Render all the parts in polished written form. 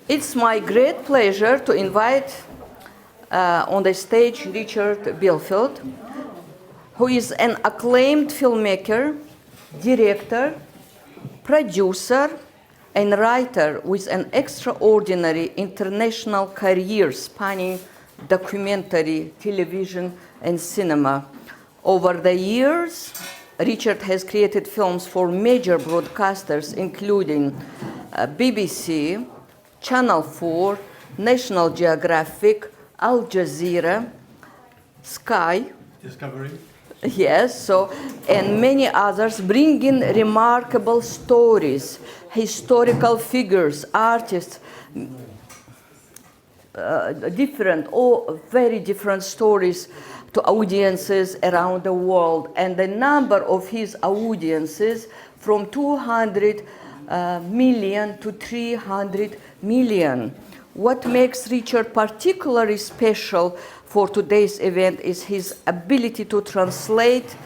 It's my great pleasure to invite on the stage Richard Belfield, who is an acclaimed filmmaker, director, producer, and writer with an extraordinary international career spanning documentary, television, and cinema. Over the years, Richard has created films for major broadcasters, including BBC, Channel 4, National Geographic, Al Jazeera, Sky, Discovery. Yes, and many others, bringing remarkable stories, historical figures, artists, very different stories to audiences around the world. And the number of his audiences from 200 million to 300 million. What makes Richard particularly special for today's event is his ability to translate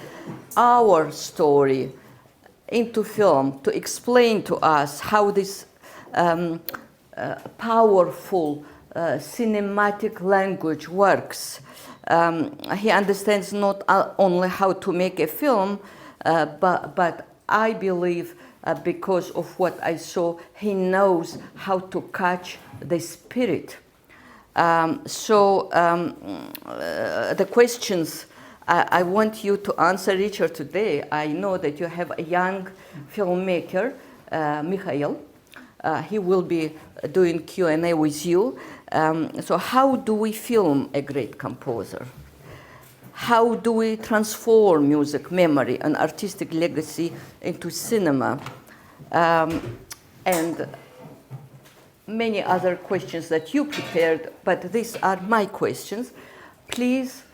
our story into film, to explain to us how this powerful cinematic language works. He understands not only how to make a film, but I believe because of what I saw, he knows how to catch the spirit. The questions I want you to answer, Richard, today. I know that you have a young filmmaker, Mikhail. He will be doing Q&A with you. So how do we film a great composer? How do we transform music, memory, and artistic legacy into cinema? And many other questions that you prepared, but these are my questions. Please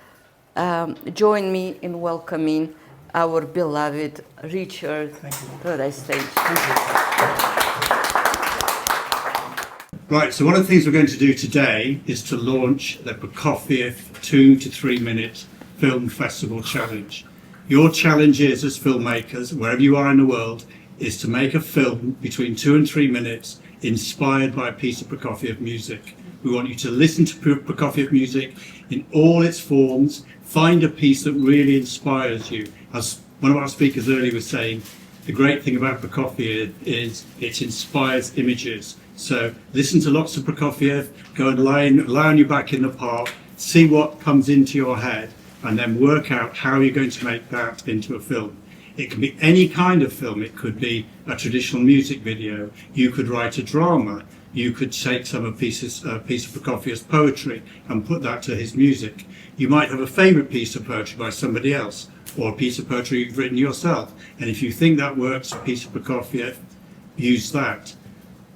join me in welcoming our beloved Richard to the stage. Right, so one of the things we're going to do today is to launch the Prokofiev 2 to 3 minute film festival challenge. Your challenge is, as filmmakers, wherever you are in the world, is to make a film between 2 and 3 minutes inspired by a piece of Prokofiev music. We want you to listen to Prokofiev music in all its forms, find a piece that really inspires you. As one of our speakers earlier was saying, the great thing about Prokofiev is it inspires images. So listen to lots of Prokofiev, go and lie on your back in the park, see what comes into your head, and then work out how you're going to make that into a film. It can be any kind of film. It could be a traditional music video. You could write a drama. You could take a piece of Prokofiev's poetry and put that to his music. You might have a favorite piece of poetry by somebody else, or a piece of poetry you've written yourself. And if you think that works, a piece of Prokofiev, use that.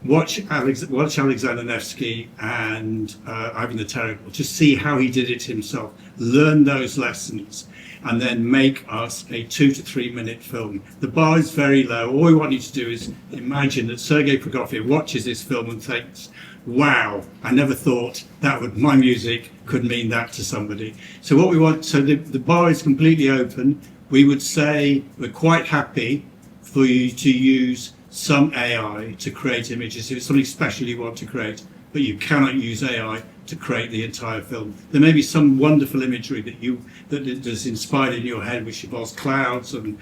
Watch Alexander Nevsky and Ivan the Terrible. Just see how he did it himself. Learn those lessons, and then make us a 2 to 3 minute film. The bar is very low. All we want you to do is imagine that Sergei Prokofiev watches this film and thinks, wow, I never thought my music could mean that to somebody. So what we want, so the bar is completely open. We would say we're quite happy for you to use some AI to create images. If it's something special you want to create, but you cannot use AI to create the entire film. There may be some wonderful imagery that is inspired in your head, which involves clouds and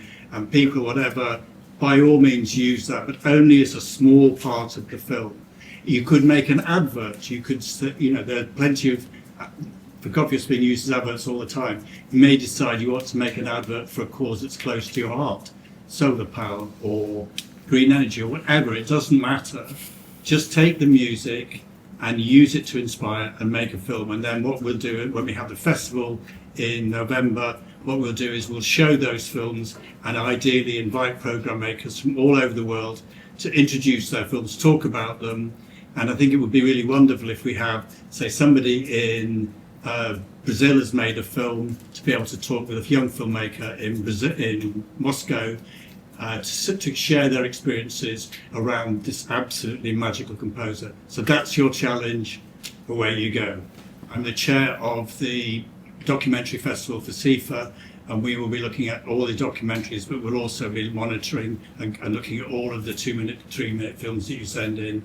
people, whatever. By all means, use that, but only as a small part of the film. You could make an advert. You could, there are plenty of Prokofiev's being used as adverts all the time. You may decide you want to make an advert for a cause that's close to your heart, solar power or green energy or whatever. It doesn't matter. Just take the music and use it to inspire and make a film. And then what we'll do when we have the festival in November, what we'll do is we'll show those films and ideally invite program makers from all over the world to introduce their films, talk about them. And I think it would be really wonderful if we have, say, somebody in Brazil has made a film, to be able to talk with a young filmmaker in Moscow to share their experiences around this absolutely magical composer. So that's your challenge. Away you go. I'm the chair of the documentary festival for SIFFA, and we will be looking at all the documentaries, but we'll also be monitoring and looking at all of the 2-minute, 3-minute films that you send in.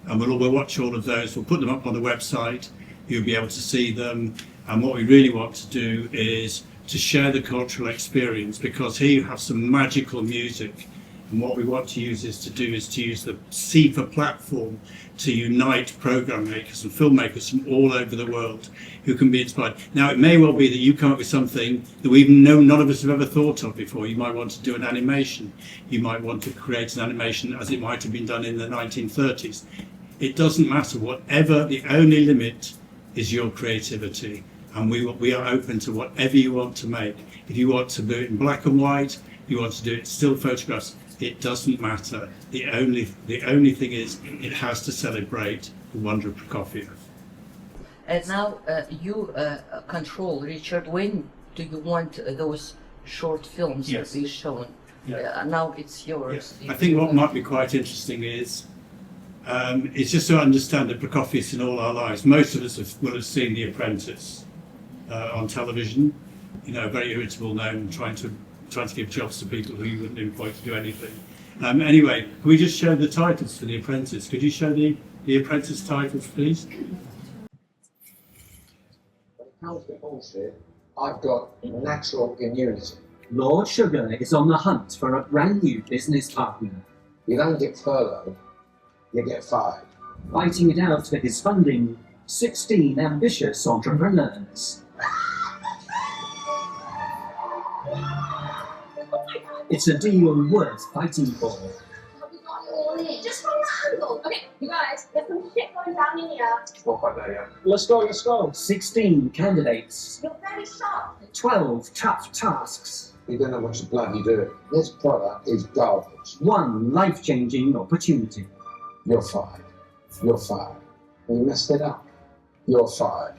and we'll watch all of those. We'll put them up on the website. You'll be able to see them. And what we really want to do is to share the cultural experience, because here you have some magical music. And what we want to use is to use the SIFFA platform to unite program makers and filmmakers from all over the world who can be inspired. Now, it may well be that you come up with something that none of us have ever thought of before. You might want to do an animation. You might want to create an animation as it might have been done in the 1930s. It doesn't matter. Whatever, the only limit is your creativity. And we are open to whatever you want to make. If you want to do it in black and white, you want to do it still photographs, it doesn't matter. The only thing is, it has to celebrate the wonder of Prokofiev. And now you control, Richard. When do you want those short films Yes. to be shown? Yeah. Now it's yours. Yes. I think what might be quite interesting is just to understand that Prokofiev in all our lives. Most of us will have seen The Apprentice on television. You know, a very irritable gnome trying to give jobs to people who you wouldn't employ to do anything. Anyway, can we just show the titles for The Apprentice? Could you show the Apprentice titles, please? When it comes to bullshit, I've got natural immunity. Lord Sugar is on the hunt for a brand new business partner, You don't get furloughed, you get fired. fighting it out for his funding 16 ambitious entrepreneurs. It's a deal worth fighting for. Have we got it all in? Just from the angle. Okay, you guys, there's some shit going down in here. Let's go. 16 candidates, You're very sharp. 12 tough tasks, You don't know what you're bloody doing. This product is garbage. one life-changing opportunity. You're fired. You're fired. You messed it up. You're fired.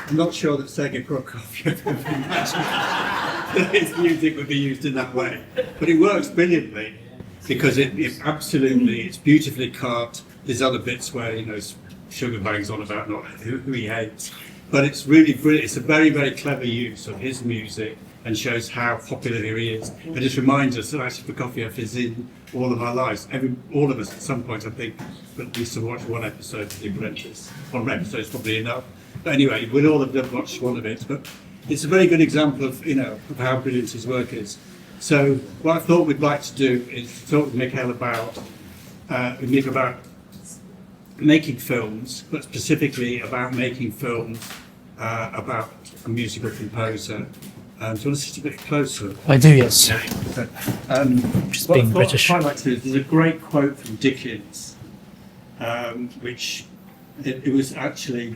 I'm not sure that Sergei Prokofiev would imagine that his music would be used in that way, but it works brilliantly because it absolutely, it's beautifully carved. There's other bits where, you know, Sugar bangs on about not who he hates, but it's really brilliant. It's a very, very clever use of his music and shows how popular he is. It just reminds us that actually Prokofiev is in all of our lives. All of us at some point, I think, at least have watched one episode of The Apprentice. One episode is probably enough. But anyway, we'll all have watched one of it. But it's a very good example of, you know, of how brilliant his work is. So what I thought we'd like to do is talk with Mikhail about making films, but specifically about making films about a musical composer. Do you want to sit a bit closer? I do, yes. Just being British. I'd like to do, there's a great quote from Dickens, which it was actually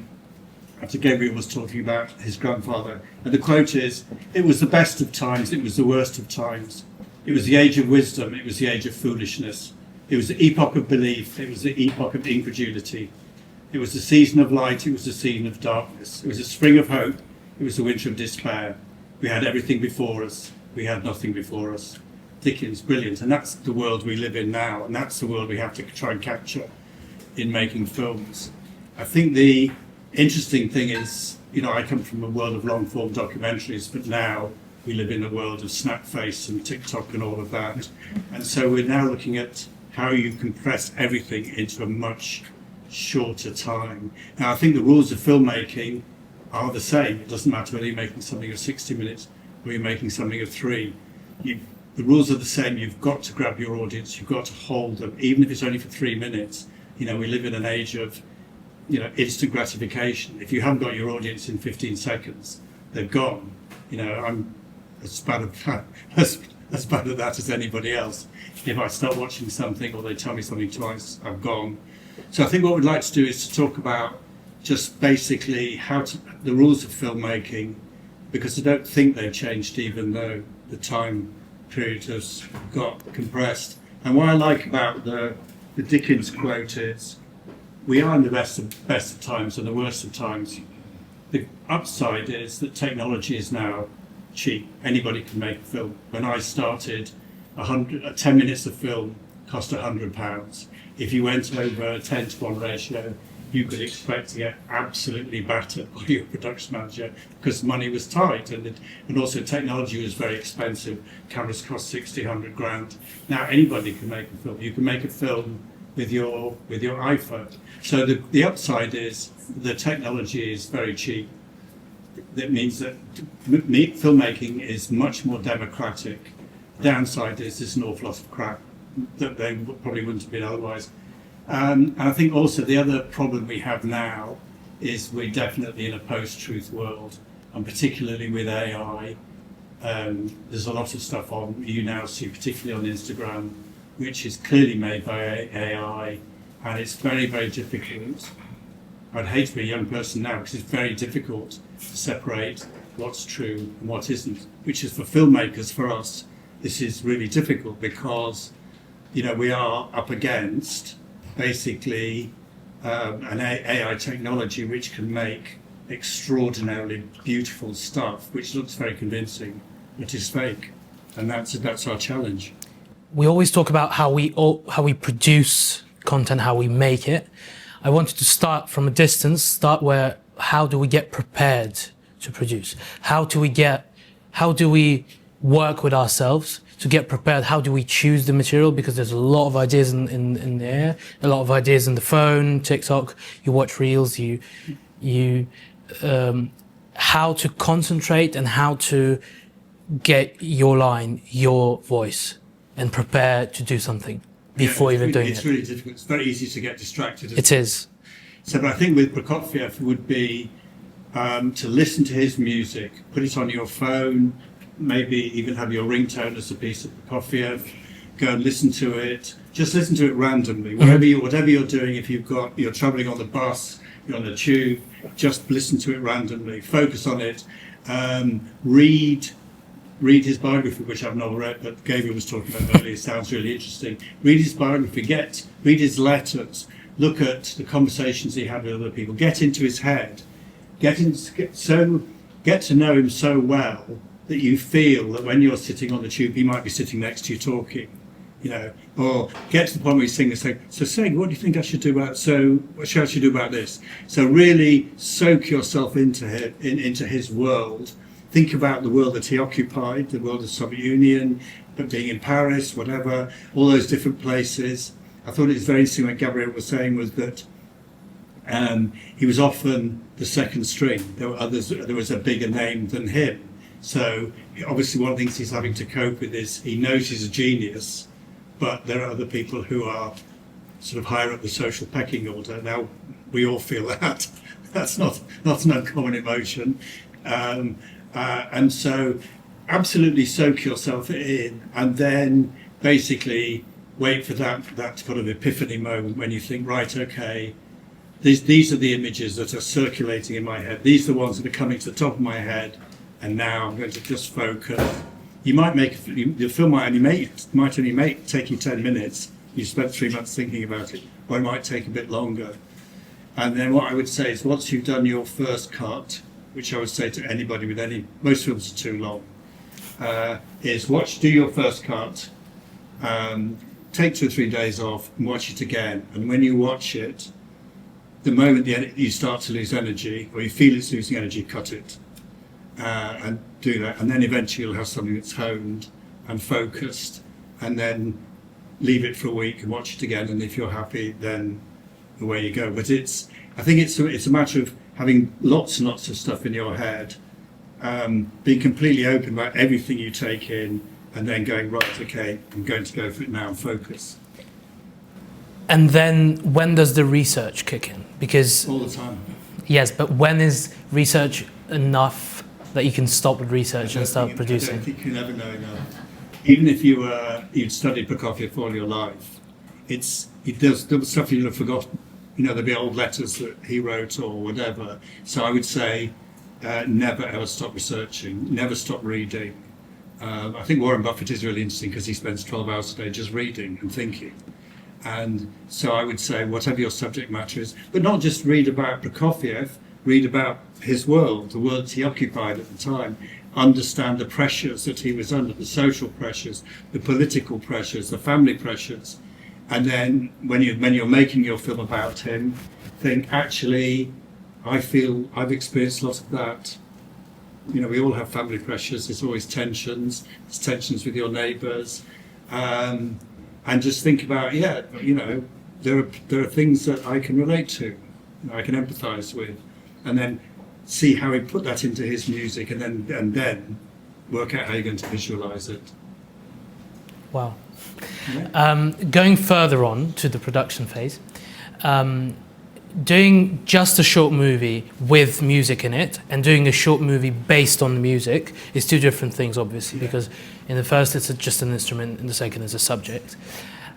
after Gabriel was talking about his grandfather, and the quote is, "It was the best of times, it was the worst of times. It was the age of wisdom, it was the age of foolishness. It was the epoch of belief, it was the epoch of incredulity. It was the season of light, it was the season of darkness. It was the spring of hope, it was the winter of despair. We had everything before us, we had nothing before us." Dickens, brilliant. And that's the world we live in now, and that's the world we have to try and capture in making films. I think the interesting thing is, you know, I come from a world of long-form documentaries, but now we live in a world of Snapface and TikTok and all of that. And so we're now looking at how you compress everything into a much shorter time. Now, I think the rules of filmmaking are the same. It doesn't matter whether you're making something of 60 minutes or you're making something of 3. The rules are the same. You've got to grab your audience. You've got to hold them, even if it's only for 3 minutes. You know, we live in an age of, you know, instant gratification. If you haven't got your audience in 15 seconds, they're gone. You know, I'm as bad at that, as bad at that as anybody else. If I start watching something or they tell me something twice, I'm gone. So I think what we'd like to do is to talk about just basically the rules of filmmaking, because I don't think they've changed even though the time period has got compressed. And what I like about the Dickens quote is, we are in the best of times and the worst of times. The upside is that technology is now cheap. Anybody can make a film. When I started, 10 minutes of film cost £100. If you went over a 10-to-1 ratio, you could expect to get absolutely battered by your production manager because money was tight and also technology was very expensive. Cameras cost 60, 100 grand. Now anybody can make a film. You can make a film with your iPhone. So the upside is the technology is very cheap. That means that filmmaking is much more democratic. The downside is there's an awful lot of crap that they probably wouldn't have been otherwise. And I think also the other problem we have now is we're definitely in a post-truth world, and particularly with AI. There's a lot of stuff you now see, particularly on Instagram, which is clearly made by AI, and it's very, very difficult. I'd hate to be a young person now because it's very difficult to separate what's true and what isn't, which is for filmmakers, for us, this is really difficult because, we are up against basically an AI technology which can make extraordinarily beautiful stuff, which looks very convincing, but is fake, and that's our challenge. We always talk about how we produce content, how we make it. I wanted to start from a distance, how do we get prepared to produce? How do we work with ourselves to get prepared? How do we choose the material? Because there's a lot of ideas in the air, a lot of ideas in the phone, TikTok, you watch reels, how to concentrate and how to get your line, your voice, and prepare to do something before even doing it. It's really difficult. It's very easy to get distracted. It is. So, but I think with Prokofiev would be to listen to his music, put it on your phone, maybe even have your ringtone as a piece of Prokofiev, go and listen to it. Just listen to it randomly, whatever you're doing. If you're traveling on the bus, you're on the tube, just listen to it randomly. Focus on it. Read his biography, which I've not read, but Gabriel was talking about earlier. It sounds really interesting. Read his biography. Read his letters. Look at the conversations he had with other people. Get into his head. Get to know him so well that you feel that when you're sitting on the tube, he might be sitting next to you talking, or get to the point where he's saying, so Seg, what do you think I should do about, what should I do about this? So really soak yourself into his world. Think about the world that he occupied, the world of the Soviet Union, but being in Paris, whatever, all those different places. I thought it was very interesting what Gabriel was saying was that he was often the second string. There were others, there was a bigger name than him. So obviously one of the things he's having to cope with is he knows he's a genius, but there are other people who are sort of higher up the social pecking order. Now, we all feel that. That's not an uncommon emotion. And so absolutely soak yourself in, and then basically wait for that kind of epiphany moment when you think, right, okay, these are the images that are circulating in my head. These are the ones that are coming to the top of my head, and now I'm going to just focus. You might the film might only take you 10 minutes. You spent 3 months thinking about it, or it might take a bit longer. And then what I would say is, once you've done your first cut, which I would say to anybody most films are too long, is do your first cut, take 2 or 3 days off and watch it again. And when you watch it, the moment you start to lose energy, or you feel it's losing energy, cut it and do that. And then eventually you'll have something that's honed and focused, and then leave it for a week and watch it again. And if you're happy, then away you go. But I think it's a matter of having lots and lots of stuff in your head, being completely open about everything you take in, and then going, right, okay, I'm going to go for it now and focus. And then when does the research kick in? Because all the time. Yes, but when is research enough that you can stop with research and start producing? I don't think you never know enough. Even if you'd studied Prokofiev all your life, there's stuff you'd have forgotten. There'd be old letters that he wrote or whatever. So I would say, never ever stop researching, never stop reading. I think Warren Buffett is really interesting because he spends 12 hours a day just reading and thinking. And so I would say, whatever your subject matter is, but not just read about Prokofiev, read about his world, the world he occupied at the time. Understand the pressures that he was under, the social pressures, the political pressures, the family pressures. And then when you're making your film about him, think, actually, I feel I've experienced a lot of that. You know, we all have family pressures. There's always tensions. There's tensions with your neighbours, and just think about, you know, there are things that I can relate to, you know, I can empathise with, and then see how he put that into his music, and then work out how you're going to visualise it. Wow. Yeah. Going further on to the production phase, doing just a short movie with music in it and doing a short movie based on the music is two different things, obviously, because in the first it's just an instrument, in the second is a subject.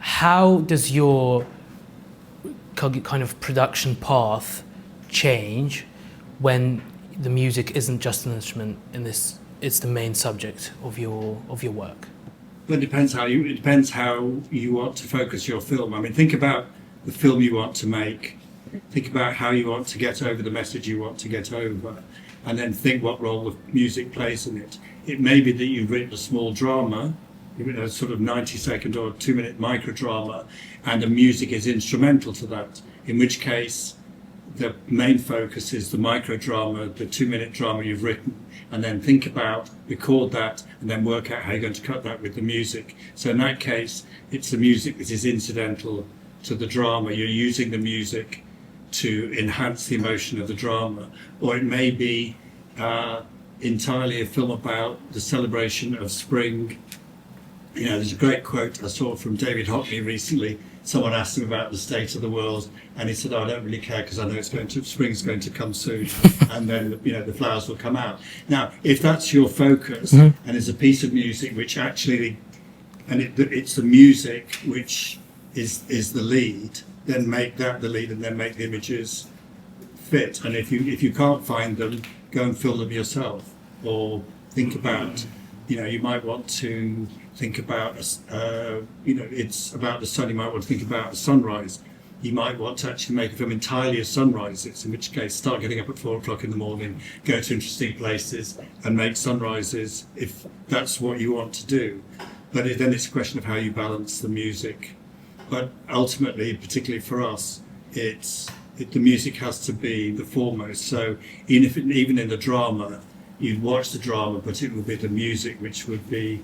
How does your kind of production path change when the music isn't just an instrument and it's the main subject of your work? Well, it depends how you want to focus your film. I mean, think about the film you want to make. Think about how you want to get over the message you want to get over, and then think what role the music plays in it. It may be that you've written a small drama, you've written a sort of 90-second or 2-minute microdrama, and the music is instrumental to that, in which case the main focus is the microdrama, the 2-minute drama you've written, and then think about, record that, and then work out how you're going to cut that with the music. So in that case, it's the music that is incidental to the drama. You're using the music to enhance the emotion of the drama. Or it may be entirely a film about the celebration of spring. You know, there's a great quote I saw from David Hockney recently. Someone asked him about the state of the world, and he said, "Oh, I don't really care because I know spring's going to come soon, and then, you know, the flowers will come out." Now, if that's your focus, and it's a piece of music which actually, it's the music which is the lead, then make that the lead, and then make the images fit. And if you can't find them, go and fill them yourself, or think about, you know, you might want to think about, you know, it's about the sun, you might want to think about a sunrise. You might want to actually make a film entirely of sunrises, in which case start getting up at 4 o'clock in the morning, go to interesting places and make sunrises, if that's what you want to do. But then it's a question of how you balance the music. But ultimately, particularly for us, the music has to be the foremost. So even in the drama, you'd watch the drama, but it would be the music which would be,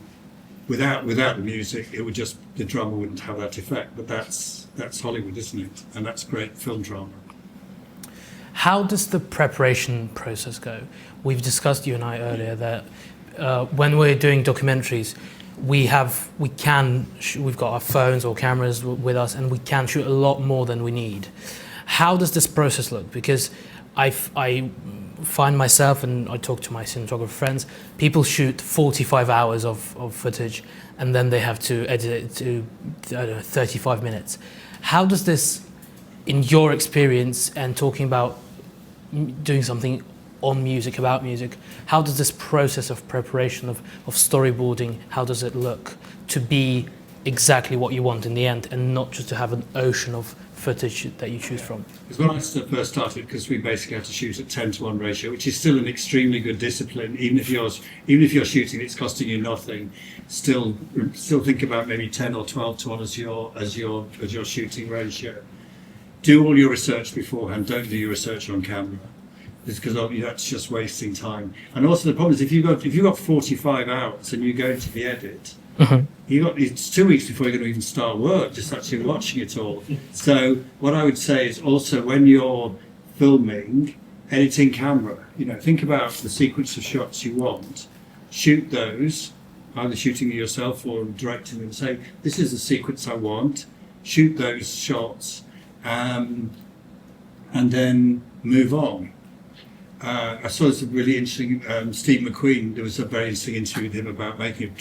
without the music, it would just, the drama wouldn't have that effect. But that's Hollywood, isn't it? And that's great film drama. How does the preparation process go? We've discussed, you and I earlier, that when we're doing documentaries, we've got our phones or cameras with us, and we can shoot a lot more than we need. How does this process look? Because I find myself, and I talk to my cinematographer friends, people shoot 45 hours of footage, and then they have to edit it to, I don't know, 35 minutes. How does this, in your experience and talking about doing something on music, about music, how does this process of preparation, of storyboarding, how does it look to be exactly what you want in the end, and not just to have an ocean of footage that you choose from? Because when I first started, because we basically had to shoot at 10-to-1 ratio, which is still an extremely good discipline, even if you're shooting, it's costing you nothing. Still think about maybe 10 or 12-to-1 as your shooting ratio. Do all your research beforehand. Don't do your research on camera, because that's just wasting time. And also the problem is if you've got 45 hours and you go to the edit, it's 2 weeks before you're going to even start work, just actually watching it all. So what I would say is also, when you're filming, editing camera, think about the sequence of shots you want, shoot those, either shooting yourself or directing them, say, this is the sequence I want, shoot those shots, and then move on. I saw this really interesting, Steve McQueen, there was a very interesting interview with him about making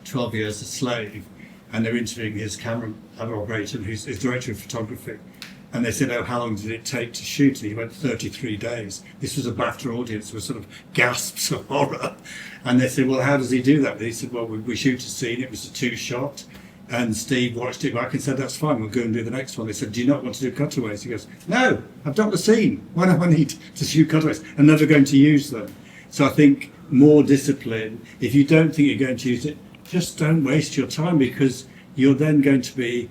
12 Years a Slave, and they're interviewing his camera operator, who's his director of photography, and they said, how long did it take to shoot? And he went 33 days. This was a BAFTA audience with sort of gasps of horror. And they said, well, how does he do that? And he said, well, we shoot a scene, it was a 2-shot, and Steve watched it back and said, that's fine, we'll go and do the next one. They said, do you not want to do cutaways? He goes, no, I've done the scene. Why do I need to shoot cutaways? I'm never going to use them. So I think more discipline. If you don't think you're going to use it, just don't waste your time, because you're then going to be,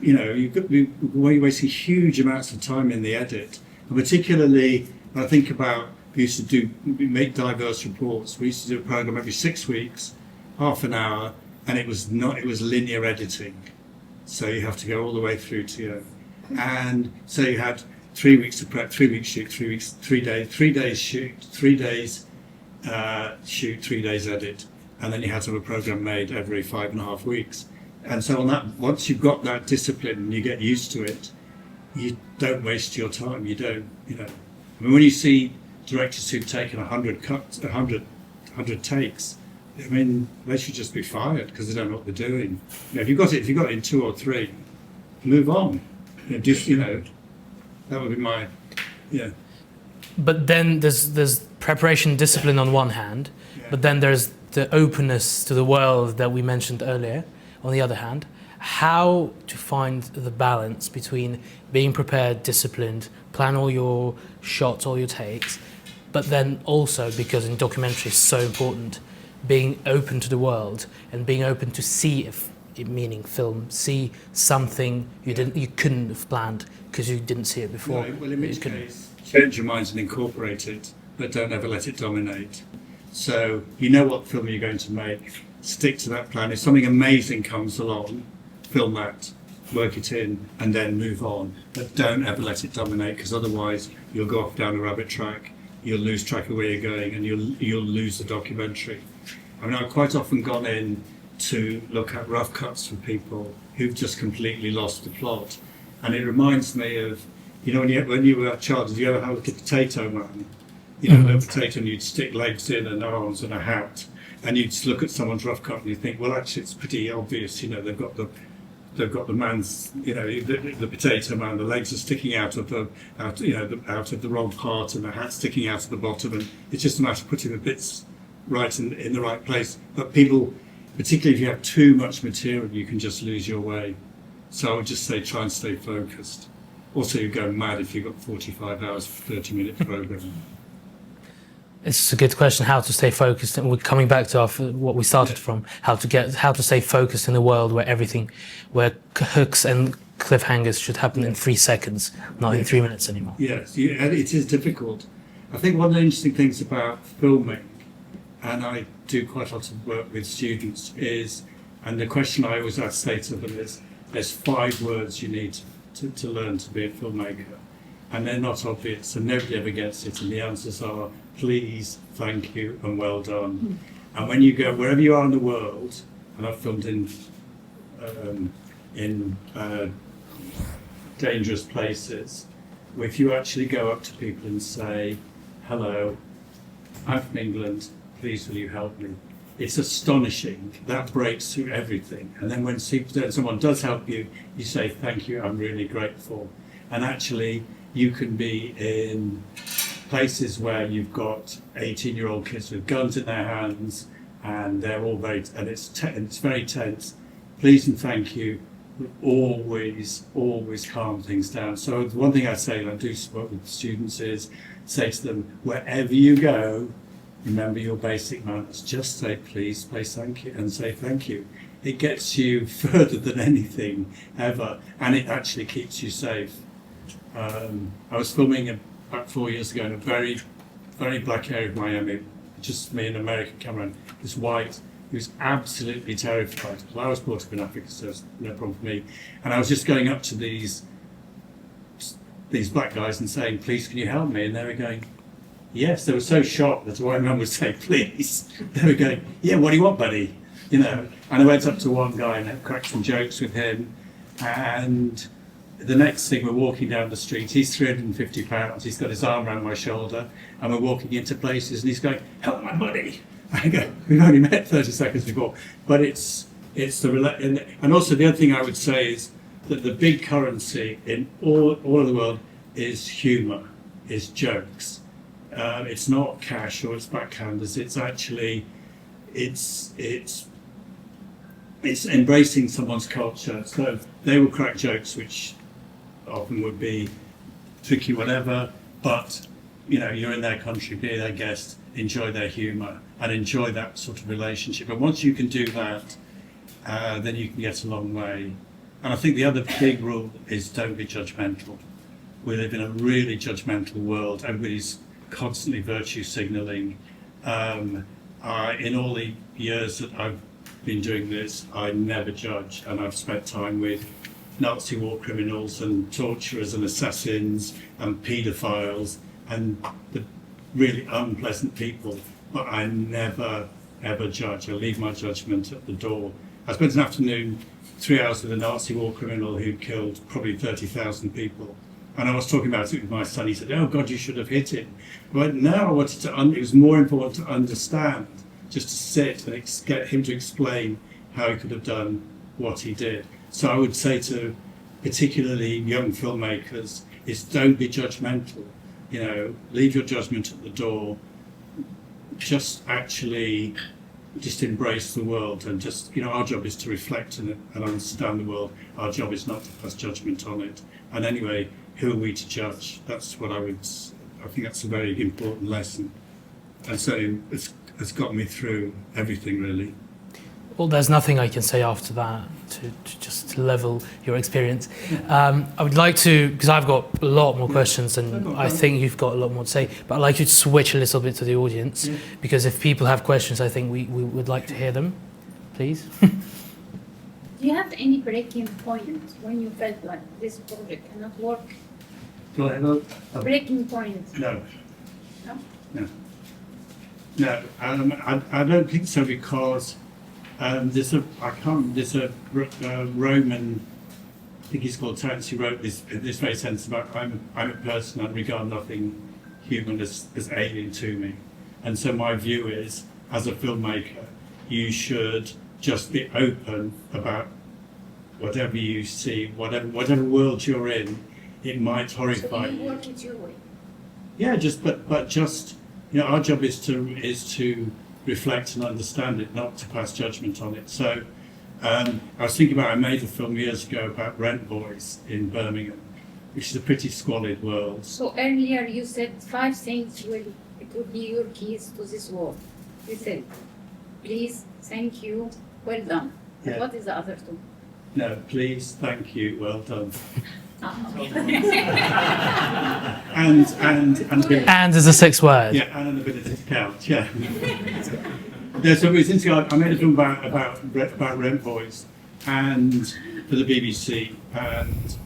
you're wasting huge amounts of time in the edit. And particularly, when I think about, we used to make diverse reports. We used to do a program every 6 weeks, half an hour, and it was linear editing. So you have to go all the way through to, and so you had 3 weeks to prep, 3 weeks shoot, 3 days shoot, 3 days shoot, 3 days edit, and then you had to have a program made every 5.5 weeks. And so on that, once you've got that discipline and you get used to it, you don't waste your time. You don't, I mean, when you see directors who've taken 100 cuts, 100 takes, I mean, they should just be fired because they don't know what they're doing. If you've got it in 2 or 3, move on. That would be my, But then there's preparation, discipline on one hand, but then there's the openness to the world that we mentioned earlier. On the other hand, how to find the balance between being prepared, disciplined, plan all your shots, all your takes, but then also, because in documentary it's so important, being open to the world and being open to see, meaning film, see something you couldn't have planned because you didn't see it before. No, well, in which case, change your minds and incorporate it, but don't ever let it dominate. So you know what film you're going to make, stick to that plan. If something amazing comes along, film that, work it in, and then move on. But don't ever let it dominate, because otherwise you'll go off down a rabbit track, you'll lose track of where you're going, and you'll lose the documentary. I mean, I've quite often gone in to look at rough cuts for people who've just completely lost the plot. And it reminds me of, when you were a child, did you ever have a potato man? A potato, and you'd stick legs in and arms and a hat, and you'd look at someone's rough cut and you think, well, actually, it's pretty obvious. They've got the man's, the potato man. The legs are sticking out of the wrong part, and the hat sticking out of the bottom, and it's just a matter of putting the bits right in the right place. But people, particularly if you have too much material, you can just lose your way. So I would just say, try and stay focused. Also, you go mad if you've got 45 hours for 30-minute program. It's a good question, how to stay focused, and we're coming back to what we started from, how to stay focused in a world where hooks and cliffhangers should happen in 3 seconds, not in 3 minutes anymore. Yes, and it is difficult. I think one of the interesting things about filming, and I do quite a lot of work with students, and the question I always say to them is, there's 5 words you need to learn to be a filmmaker, and they're not obvious, and nobody ever gets it, and the answers are please, thank you, and well done. And when you go wherever you are in the world, and I've filmed in dangerous places, if you actually go up to people and say, hello, I'm from England, please will you help me? It's astonishing. That breaks through everything. And then when someone does help you, you say, thank you, I'm really grateful. And actually, you can be in places where you've got 18-year-old kids with guns in their hands, and they're all it's very tense. Please and thank you always calm things down. So the one thing I say, and I do work with students, is say to them, wherever you go, remember your basic manners. Just say please, thank you, and say thank you. It gets you further than anything ever, and it actually keeps you safe. I was filming about 4 years ago in a very, very black area of Miami, just me and an American cameraman, this white, he was absolutely terrified. Well, I was brought up in Africa, so it's no problem for me. And I was just going up to these black guys and saying, please, can you help me? And they were going, yes. They were so shocked that one man would say, please. They were going, yeah, what do you want, buddy? And I went up to one guy and cracked some jokes with him. And the next thing, we're walking down the street. He's 350 pounds. He's got his arm around my shoulder, and we're walking into places, and he's going, help my buddy. I go, we've only met 30 seconds before. But it's the, and also the other thing I would say is that the big currency in all of the world is humour, is jokes. It's not cash or it's backhanders. It's actually, it's embracing someone's culture. So they will crack jokes which often would be tricky, whatever, but you're in their country, be their guest, enjoy their humour and enjoy that sort of relationship. And once you can do that, then you can get a long way. And I think the other big rule is don't be judgmental. we live in a really judgmental world. Everybody's constantly virtue signalling. In all the years that I've been doing this, I never judge, and I've spent time with Nazi war criminals and torturers and assassins and paedophiles and the really unpleasant people, but I never ever judge. I leave my judgment at the door. I spent an afternoon, 3 hours with a Nazi war criminal who killed probably 30,000 people. And I was talking about it with my son. He said, "Oh God, you should have hit him." But no, I wanted to, it was more important to understand, just to sit and get him to explain how he could have done what he did. So I would say to particularly young filmmakers is don't be judgmental. You know, leave your judgment at the door. Just actually just embrace the world, and just, you know, our job is to reflect and understand the world. Our job is not to pass judgment on it. And anyway, who are we to judge? That's what I think that's a very important lesson. And so it's got me through everything, really. Well, there's nothing I can say after that to just level your experience. I would like to, because I've got a lot more questions and I think you've got a lot more to say, but I'd like you to switch a little bit to the audience, because if people have questions, I think we would like to hear them, please. Do you have any breaking point when you felt like this project cannot work? Do I have a Breaking point? No. No? No. No, I don't think so, because there's a Roman, I think he's called Terence, who wrote this very sentence about I'm a person and regard nothing human as alien to me. And so my view is, as a filmmaker, you should just be open about whatever you see, whatever world you're in. It might horrify So you you. work it your way? Yeah, but just, you know, our job is to reflect and understand it, not to pass judgment on it. So I was thinking I made a film years ago about rent boys in Birmingham, which is a pretty squalid world. So earlier you said 5 things it would be your keys to this world. You said, please, thank you, well done. But Yeah. what is the other 2? No, please, thank you, well done. Okay. And as a 6th word. Yeah, and an ability to count. Yeah. Yeah, so it was interesting. I made a film about rent boys, and for the BBC, and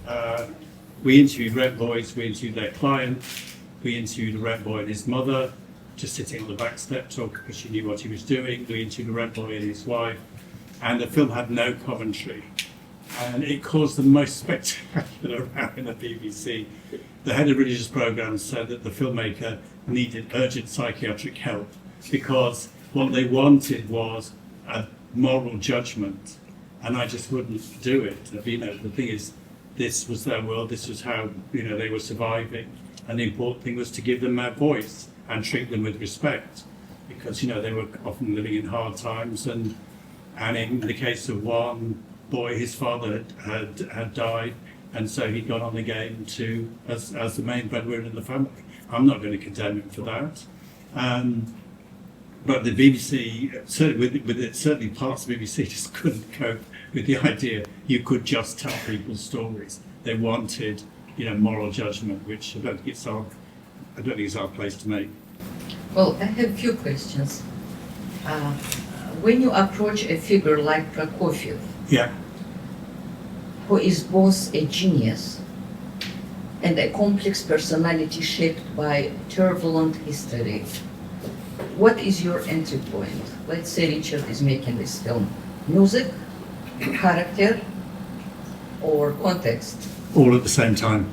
we interviewed rent boys. We interviewed their client. We interviewed a rent boy and his mother, just sitting on the back step talking because she knew what he was doing. We interviewed a rent boy and his wife, and the film had no commentary. And it caused the most spectacular row in the BBC. The head of religious programmes said that the filmmaker needed urgent psychiatric help, because what they wanted was a moral judgment, and I just wouldn't do it. You know, the thing is, this was their world, this was how, you know, they were surviving, and the important thing was to give them their voice and treat them with respect, because, you know, they were often living in hard times, and in the case of one boy, his father had died, and so he'd gone on the game as the main breadwinner in the family. I'm not going to condemn him for that. But the BBC, certainly parts of the BBC just couldn't cope with the idea you could just tell people stories. They wanted, you know, moral judgment, which I don't think it's our place to make. Well, I have a few questions. When you approach a figure like Prokofiev, Yeah. who is both a genius and a complex personality shaped by turbulent history, what is your entry point? Let's say Richard is making this film. Music, character, or context? All at the same time.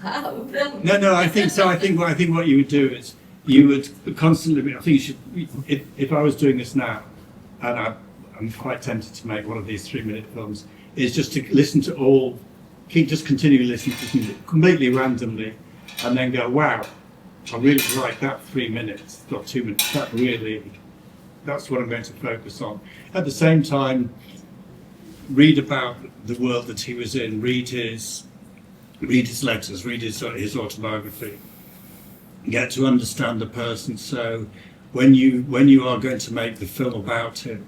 How? Well, No, I think so. I think what you would do is you would constantly. I think you should. If I was doing this now, and I'm quite tempted to make one of these 3-minute films, is just to listen to just continually listening to music completely randomly, and then go, wow, I really like that 3 minutes, not 2 minutes. That's what I'm going to focus on. At the same time, read about the world that he was in. Read his letters. Read his autobiography. Get to understand the person. So when you are going to make the film about him,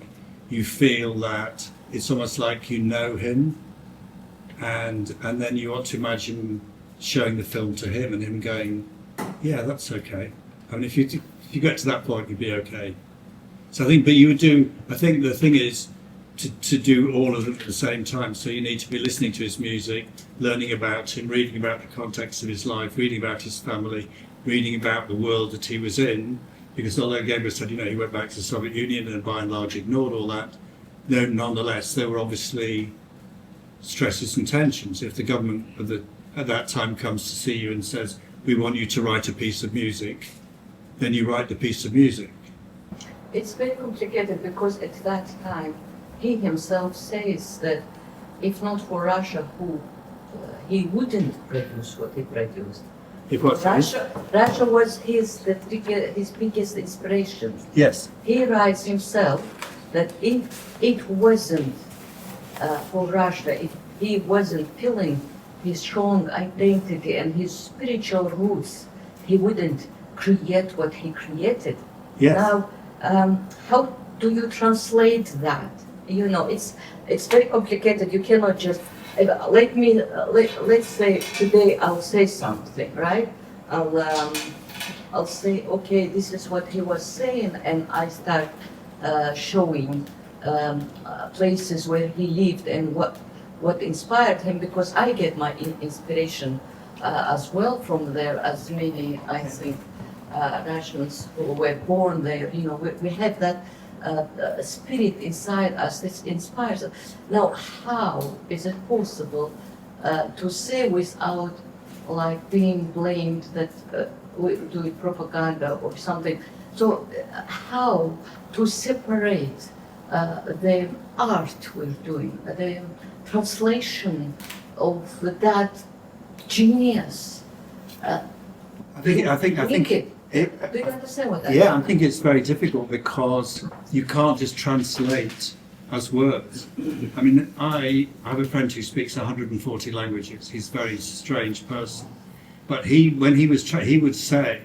you feel that it's almost like you know him, and then you want to imagine showing the film to him and him going, yeah, that's okay. I mean, if you get to that point, you'd be okay. So I think, but you would do, I think the thing is to do all of them at the same time. So you need to be listening to his music, learning about him, reading about the context of his life, reading about his family, reading about the world that he was in. Because although Gabriel said, you know, he went back to the Soviet Union and by and large ignored all that, nonetheless, there were obviously stresses and tensions. If the government at that time comes to see you and says, we want you to write a piece of music, then you write the piece of music. It's very complicated because at that time he himself says that if not for Russia, he wouldn't produce what he produced. If what? Russia was his biggest inspiration. Yes. He writes himself that if it wasn't for Russia, if he wasn't feeling his strong identity and his spiritual roots, he wouldn't create what he created. Yes. Now, how do you translate that? You know, it's very complicated. You cannot just let's say today I'll say something, right? I'll say, okay, this is what he was saying, and I start showing places where he lived and what inspired him, because I get my inspiration as well from there, as many, I think, Russians who were born there. You know, we have that spirit inside us that inspires us. Now, how is it possible to say without like being blamed that we're doing propaganda or something? So how to separate the art we're doing, the translation of that genius? I think Do you understand what I mean? yeah, I think it's very difficult because you can't just translate as words. I mean, I have a friend who speaks 140 languages. He's a very strange person. But he would say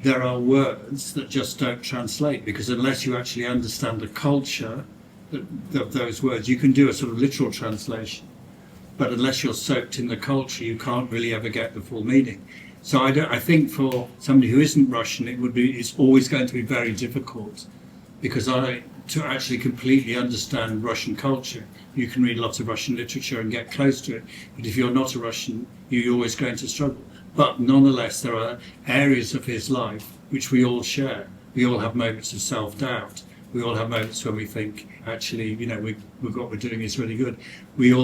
there are words that just don't translate, because unless you actually understand the culture of those words, you can do a sort of literal translation. But unless you're soaked in the culture, you can't really ever get the full meaning. So I think for somebody who isn't Russian, it's always going to be very difficult, because to actually completely understand Russian culture, you can read lots of Russian literature and get close to it. But if you're not a Russian, you're always going to struggle. But nonetheless, there are areas of his life which we all share. We all have moments of self-doubt. We all have moments when we think, actually, you know, what we're doing is really good. We've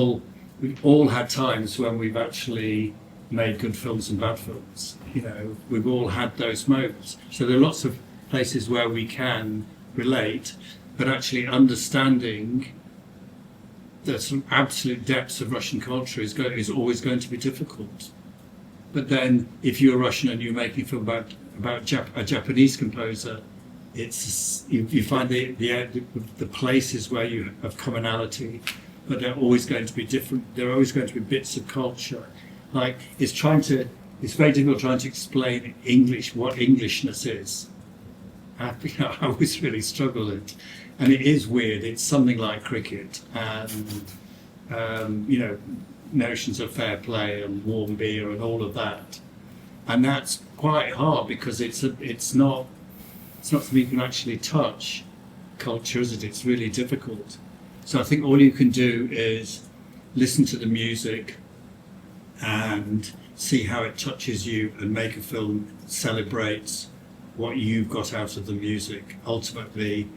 all had times when we've actually made good films and bad films. You know, we've all had those moments. So there are lots of places where we can relate, but actually understanding the sort of absolute depths of Russian culture is always going to be difficult. But then, if you're Russian and you're making a film about a Japanese composer, you find the places where you have commonality, but they're always going to be different. There are always going to be bits of culture. Like, it's very difficult trying to explain English, what Englishness is. I always really struggle with it. And it is weird. It's something like cricket and, you know, notions of fair play and warm beer and all of that. And that's quite hard, because it's not something you can actually touch, culture, is it? It's really difficult. So I think all you can do is listen to the music and see how it touches you, and make a film that celebrates what you've got out of the music. Ultimately,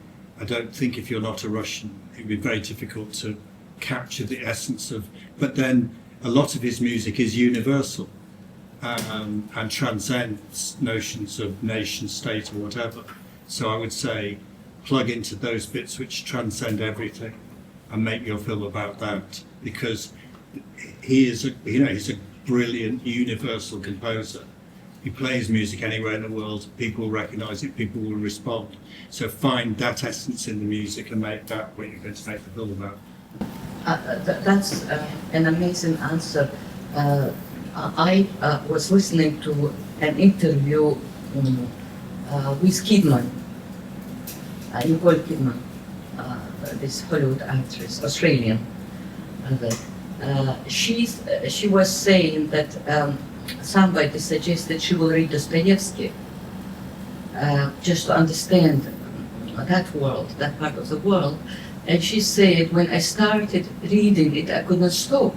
I don't think if you're not a Russian, it would be very difficult to capture the essence of, but then a lot of his music is universal and transcends notions of nation state or whatever. So I would say plug into those bits which transcend everything and make your film about that, because he's a brilliant universal composer. He plays music anywhere in the world, people will recognise it, people will respond. So find that essence in the music and make that what you're going to make the film about. That's an amazing answer. I was listening to an interview with Kidman, Nicole Kidman, this Hollywood actress, Australian. She was saying that somebody suggested she will read Dostoevsky, just to understand that world, that part of the world. And she said, when I started reading it, I could not stop.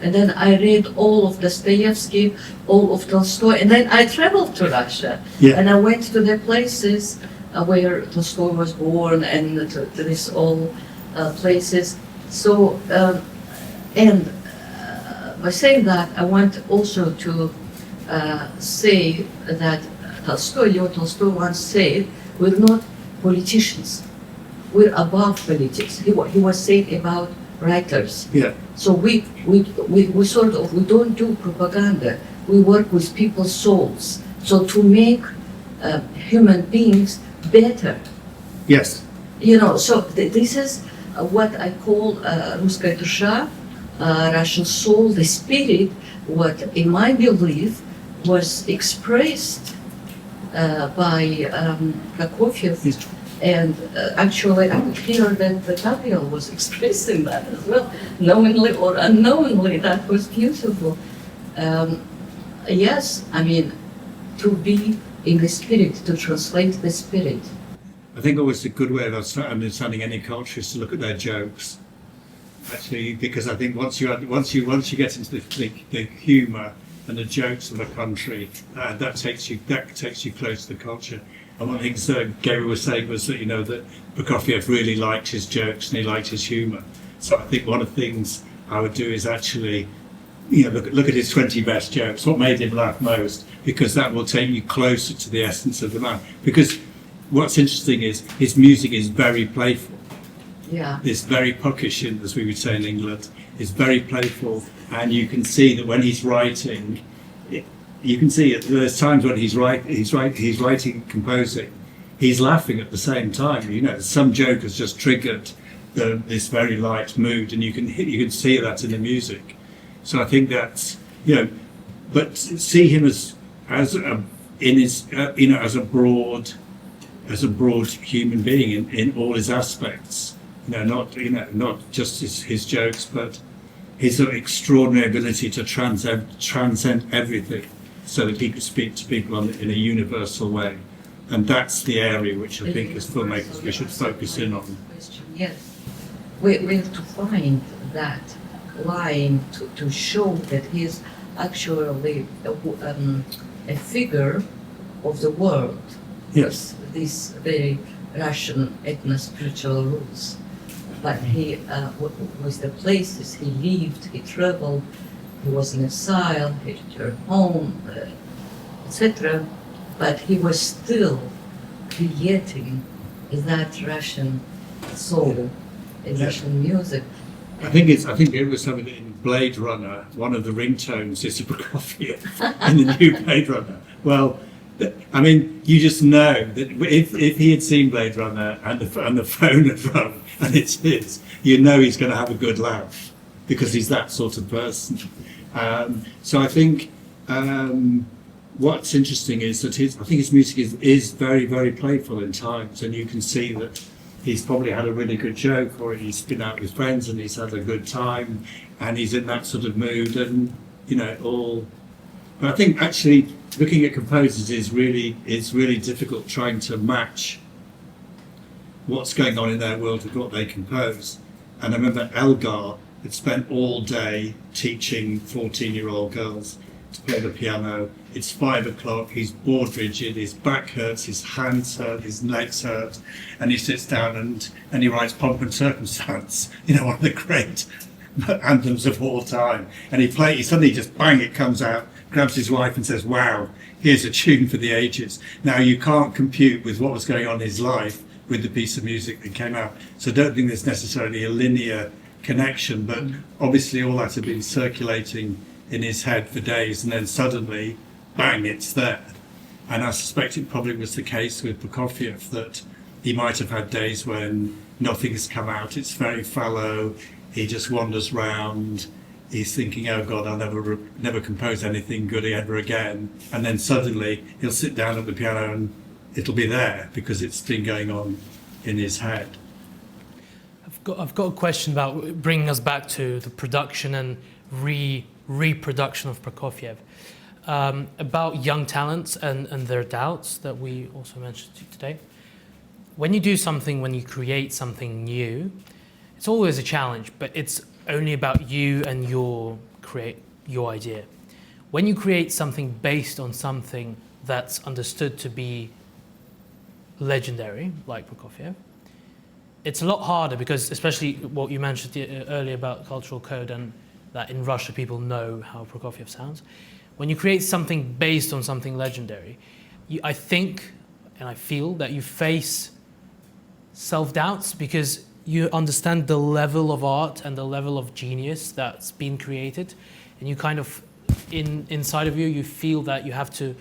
And then I read all of Dostoevsky, all of Tolstoy, and then I traveled to Russia. Yeah. And I went to the places where Tolstoy was born, and to these all places. So, by saying that, I want also to say that Leo Tolstoy once said, we're not politicians, we're above politics. He was saying about writers. Yeah. So we sort of, we don't do propaganda, we work with people's souls. So to make human beings better. Yes. You know, so this is what I call Ruskaya dusha, Russian soul, the spirit, what in my belief was expressed by Prokofiev. And actually I could hear that Gabriel was expressing that as well, knowingly or unknowingly. That was beautiful. Yes, I mean, to be in the spirit, to translate the spirit. I think always a good way of understanding any culture is to look at their jokes. Actually, because I think once you get into the humour and the jokes of a country, that takes you close to the culture. And one of the things Gary was saying was that, you know, that Prokofiev really liked his jokes and he liked his humour. So I think one of the things I would do is actually, you know, look at his 20 best jokes, what made him laugh most, because that will take you closer to the essence of the man. Because what's interesting is his music is very playful. Yeah. It's very puckish, as we would say in England. It's very playful, and you can see that when he's writing, you can see there's times when he's writing, composing, he's laughing at the same time. You know, some joke has just triggered this very light mood, and you can see that in the music. So I think that's, you know, but see him as a broad human being in all his aspects. Not just his jokes, but his extraordinary ability to transcend everything, so that he could speak to people in a universal way. And that's the area which I think as filmmakers we should focus in on. Yes. We have to find that line to show that he is actually a figure of the world. Yes. These very Russian ethno-spiritual roots. But he, with the places he lived, he traveled, he was in exile, he returned home, etc. But he was still creating that Russian soul, Russian music. I think it was something in Blade Runner. One of the ringtones is a Prokofiev in the new Blade Runner. Well, I mean, you just know that if he had seen Blade Runner and the phone had rung and it's his, you know he's going to have a good laugh because he's that sort of person. So I think what's interesting is that I think his music is very, very playful in times, and you can see that he's probably had a really good joke, or he's been out with friends and he's had a good time, and he's in that sort of mood, and you know all. But I think actually looking at composers is really difficult, trying to match what's going on in their world with what they compose. And I remember Elgar had spent all day teaching 14-year-old girls to play the piano. It's 5 o'clock, he's bored rigid, his back hurts, his hands hurt, his legs hurt, and he sits down and he writes Pomp and Circumstance, you know, one of the great anthems of all time. And he suddenly just bang, it comes out, grabs his wife and says, wow, here's a tune for the ages. Now you can't compute with what was going on in his life with the piece of music that came out. So I don't think there's necessarily a linear connection, but obviously all that had been circulating in his head for days, and then suddenly, bang, it's there. And I suspect it probably was the case with Prokofiev, that he might have had days when nothing's come out, it's very fallow, he just wanders round, he's thinking, oh God, I'll never compose anything good ever again. And then suddenly he'll sit down at the piano and it'll be there because it's been going on in his head. I've got a question about bringing us back to the production and reproduction of Prokofiev. about young talents and their doubts that we also mentioned today. When you do something, when you create something new, it's always a challenge, but it's only about you and your idea. When you create something based on something that's understood to be legendary, like Prokofiev, it's a lot harder because, especially what you mentioned earlier about cultural code and that in Russia people know how Prokofiev sounds. When you create something based on something legendary, I think and I feel that you face self-doubts because you understand the level of art and the level of genius that's been created, and you kind of, inside of you, you feel that you have to,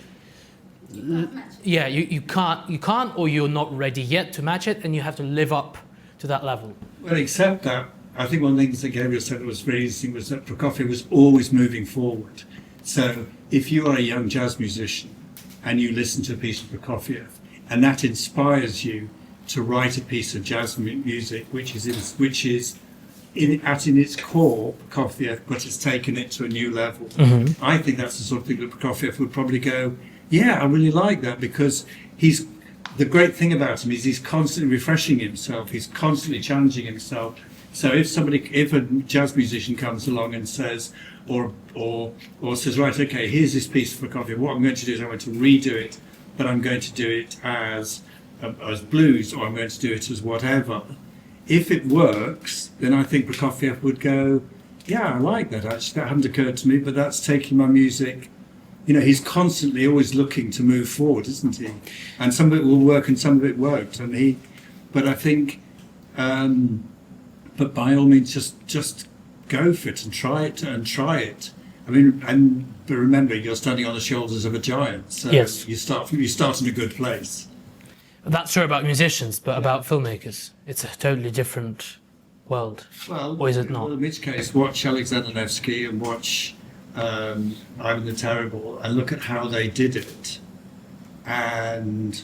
yeah, you can't, or you're not ready yet to match it, and you have to live up to that level. Well, except that, I think one of the things that Gabriel said that was very interesting was that Prokofiev was always moving forward. So if you are a young jazz musician and you listen to a piece of Prokofiev, and that inspires you to write a piece of jazz music, which is in its core Prokofiev, but has taken it to a new level. Mm-hmm. I think that's the sort of thing that Prokofiev would probably go, yeah, I really like that, because the great thing about him is he's constantly refreshing himself, he's constantly challenging himself. So if a jazz musician comes along and says, or says, right, okay, here's this piece of Prokofiev, what I'm going to do is I'm going to redo it, but I'm going to do it as blues, or I'm going to do it as whatever. If it works, then I think Prokofiev would go, yeah, I like that, actually, that hadn't occurred to me, but that's taking my music. You know, he's constantly always looking to move forward, isn't he? And some of it will work and some of it won't. But I think, but by all means, just go for it and try it. I mean, but remember, you're standing on the shoulders of a giant, so yes. you start in a good place. That's true about musicians, but about filmmakers, it's a totally different world. Well, or is it not? Well, in which case, watch Alexander Nevsky and watch Ivan the Terrible, and look at how they did it, and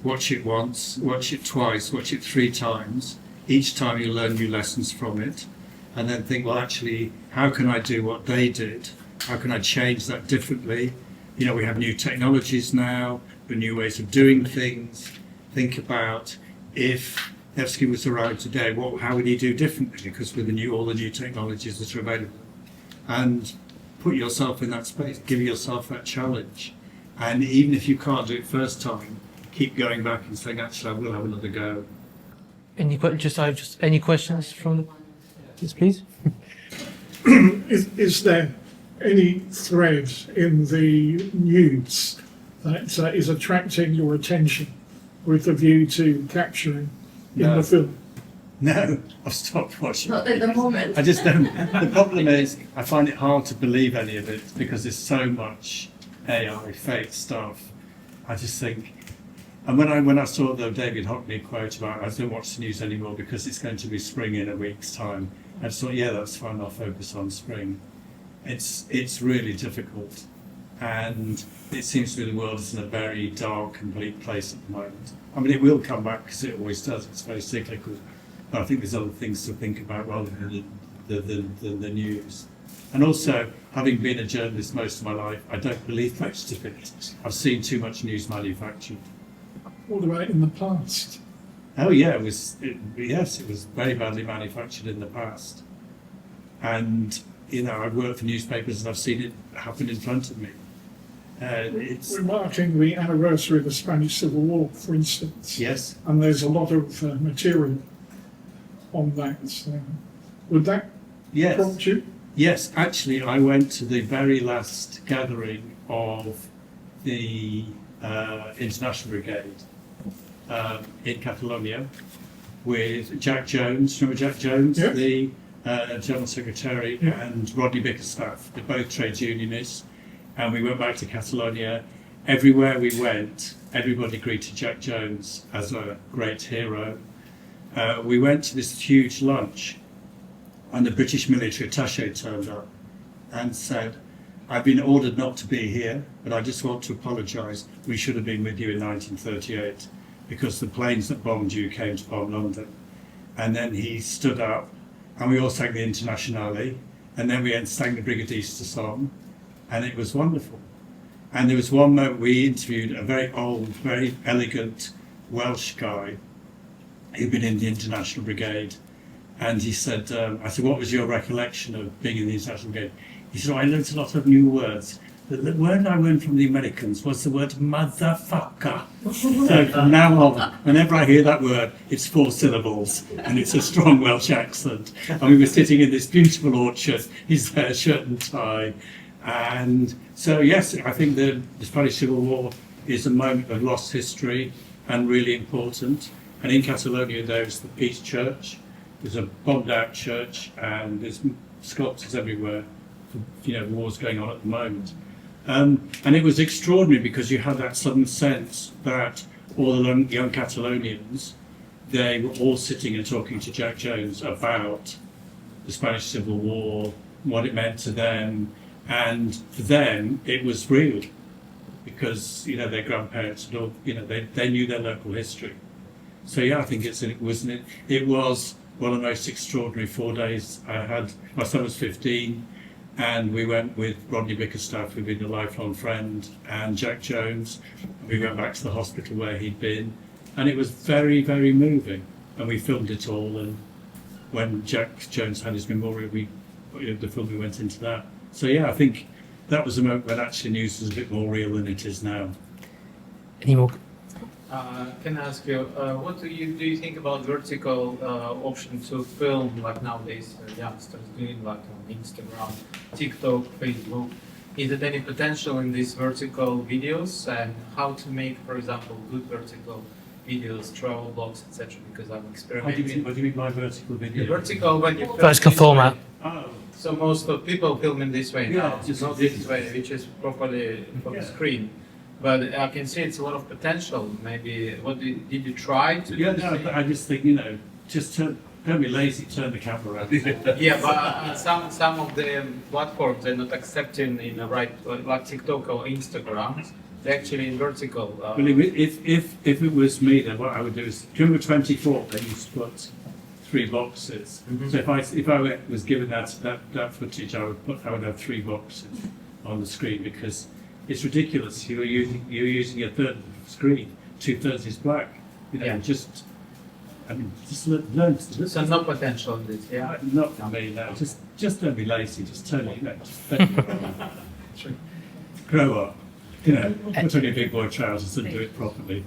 watch it once, watch it twice, watch it 3 times. Each time you learn new lessons from it, and then think, well, actually, how can I do what they did? How can I change that differently? You know, we have new technologies now, the new ways of doing things. Think about if Nevsky was around today, how would he do differently? Because with all the new technologies that are available, and put yourself in that space, give yourself that challenge, and even if you can't do it first time, keep going back and saying, actually, I will have another go. Any questions from yes, please? Is there any thread in the news that is attracting your attention with a view to capturing in the film? No, I've stopped watching. Not at the moment. I just don't. The problem is, I find it hard to believe any of it because there's so much AI, fake stuff. I just think. And when I saw the David Hockney quote about I don't watch the news anymore because it's going to be spring in a week's time, I just thought, yeah, that's fine. I'll focus on spring. It's really difficult, and it seems to me the world is in a very dark and bleak place at the moment. I mean, it will come back because it always does. It's very cyclical. But I think there's other things to think about rather than the news. And also, having been a journalist most of my life, I don't believe most of it. I've seen too much news manufactured. What about in the past? Oh yeah, it was very badly manufactured in the past. And you know, I've worked for newspapers and I've seen it happen in front of me. We're marking the anniversary of the Spanish Civil War, for instance. Yes. And there's a lot of material on that. So would that prompt you? Yes, actually, I went to the very last gathering of the International Brigade in Catalonia with Jack Jones. Remember Jack Jones, yep. The General Secretary, yep. And Rodney Bickerstaff. They're both trade unionists. And we went back to Catalonia. Everywhere we went, everybody greeted Jack Jones as a great hero. We went to this huge lunch, and the British military attaché turned up and said, I've been ordered not to be here, but I just want to apologise. We should have been with you in 1938 because the planes that bombed you came to bomb London. And then he stood up, and we all sang the Internationale, and then we sang the Brigadista song, and it was wonderful. And there was one moment we interviewed a very old, very elegant Welsh guy who'd been in the International Brigade. And he said, I said, what was your recollection of being in the International Brigade? He said, I learned a lot of new words. The word I learned from the Americans was the word motherfucker. So from now on, whenever I hear that word, it's 4 syllables and it's a strong Welsh accent. And we were sitting in this beautiful orchard, he's there, shirt and tie. And so, yes, I think the Spanish Civil War is a moment of lost history and really important. And in Catalonia, there's the Peace Church. There's a bombed out church and there's sculptures everywhere. The war's going on at the moment. And it was extraordinary because you had that sudden sense that all the young Catalonians, they were all sitting and talking to Jack Jones about the Spanish Civil War, what it meant to them, and for them it was real because their grandparents had all, they knew their local history. So yeah, I think it was one of the most extraordinary 4 days I had. My son was 15. And we went with Rodney Bickerstaff, who'd been a lifelong friend, and Jack Jones. We went back to the hospital where he'd been, and it was very, very moving. And we filmed it all. And when Jack Jones had his memorial, the film, we went into that. So yeah, I think that was a moment when actually news was a bit more real than it is now. Any more? Can I ask you, what do you think about vertical option to film, like nowadays youngsters doing, like on Instagram, TikTok, Facebook? Is there any potential in these vertical videos, and how to make, for example, good vertical videos, travel blogs, etc.? Because I'm experimenting. What do you mean by vertical video? Vertical when you film Vertical format. Oh. So most of people film in this way now, just not this way, which is properly for the screen. But I can see it's a lot of potential. Maybe, did you try to? Yeah, no, I just think, just don't be lazy, turn the camera around. Yeah, but some of the platforms are not accepting in the right, like TikTok or Instagram. They're actually in vertical. Well, if it was me, then what I would do is, do you remember 24? They used to put 3 boxes. So if I was given that footage, I would have 3 boxes on the screen because it's ridiculous. You're using a third of the screen, 2/3 is black. Just learn to listen. So no potential in this, yeah. Not for me, no. Just don't be lazy. Just turn it. Grow up. Put on your big boy trousers and do it properly.